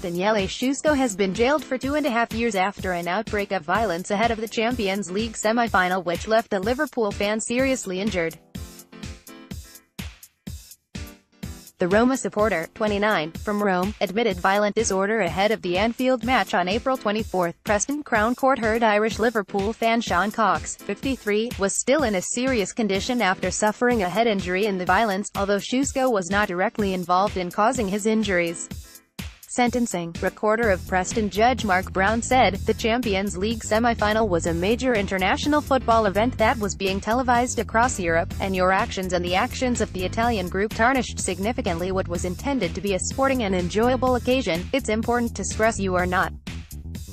Daniele Sciusco has been jailed for 2.5 years after an outbreak of violence ahead of the Champions League semi-final which left a Liverpool fan seriously injured. The Roma supporter, 29, from Rome, admitted violent disorder ahead of the Anfield match on April 24. Preston Crown Court heard Irish Liverpool fan Sean Cox, 53, was still in a serious condition after suffering a head injury in the violence, although Sciusco was not directly involved in causing his injuries. Sentencing. Recorder of Preston Judge Mark Brown said, "The Champions League semi-final was a major international football event that was being televised across Europe, and your actions and the actions of the Italian group tarnished significantly what was intended to be a sporting and enjoyable occasion. It's important to stress you are not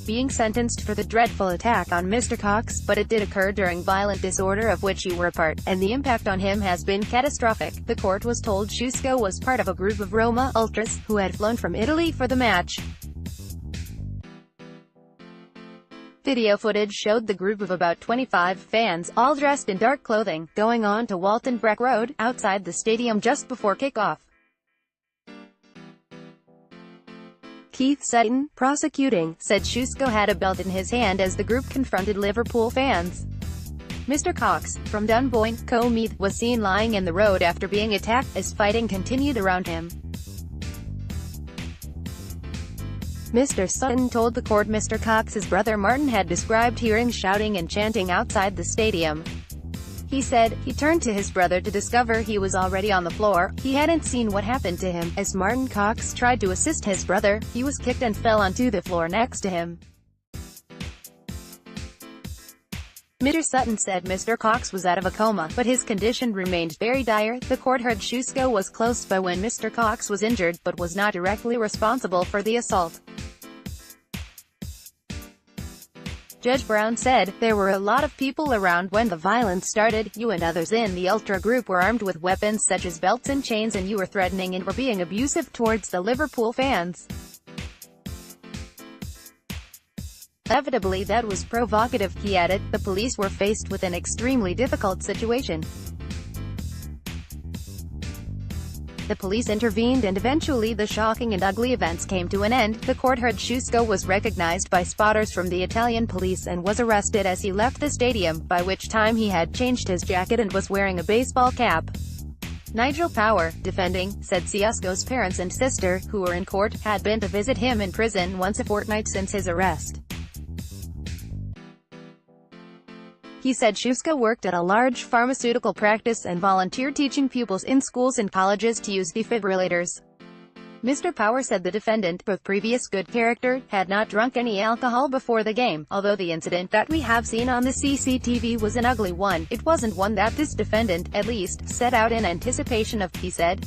being sentenced for the dreadful attack on Mr. Cox, but it did occur during violent disorder of which you were a part, and the impact on him has been catastrophic." The court was told Sciusco was part of a group of Roma ultras, who had flown from Italy for the match. Video footage showed the group of about 25 fans, all dressed in dark clothing, going on to Walton Breck Road, outside the stadium just before kick-off. Keith Sutton, prosecuting, said Sciusco had a belt in his hand as the group confronted Liverpool fans. Mr. Cox, from Dunboyne, Co-Meath, was seen lying in the road after being attacked, as fighting continued around him. Mr. Sutton told the court Mr. Cox's brother Martin had described hearing shouting and chanting outside the stadium. He said, he turned to his brother to discover he was already on the floor. He hadn't seen what happened to him. As Martin Cox tried to assist his brother, he was kicked and fell onto the floor next to him. Mr. Sutton said Mr. Cox was out of a coma, but his condition remained very dire. The court heard Sciusco was close by when Mr. Cox was injured, but was not directly responsible for the assault. Judge Brown said, "There were a lot of people around when the violence started. You and others in the ultra group were armed with weapons such as belts and chains, and you were threatening and were being abusive towards the Liverpool fans. Inevitably that was provocative," he added. The police were faced with an extremely difficult situation. The police intervened and eventually the shocking and ugly events came to an end. The court heard Sciusco was recognized by spotters from the Italian police and was arrested as he left the stadium, by which time he had changed his jacket and was wearing a baseball cap. Nigel Power, defending, said Sciusco's parents and sister, who were in court, had been to visit him in prison once a fortnight since his arrest. He said Sciusco worked at a large pharmaceutical practice and volunteered teaching pupils in schools and colleges to use defibrillators. Mr. Power said the defendant, with previous good character, had not drunk any alcohol before the game. "Although the incident that we have seen on the CCTV was an ugly one, it wasn't one that this defendant, at least, set out in anticipation of," he said.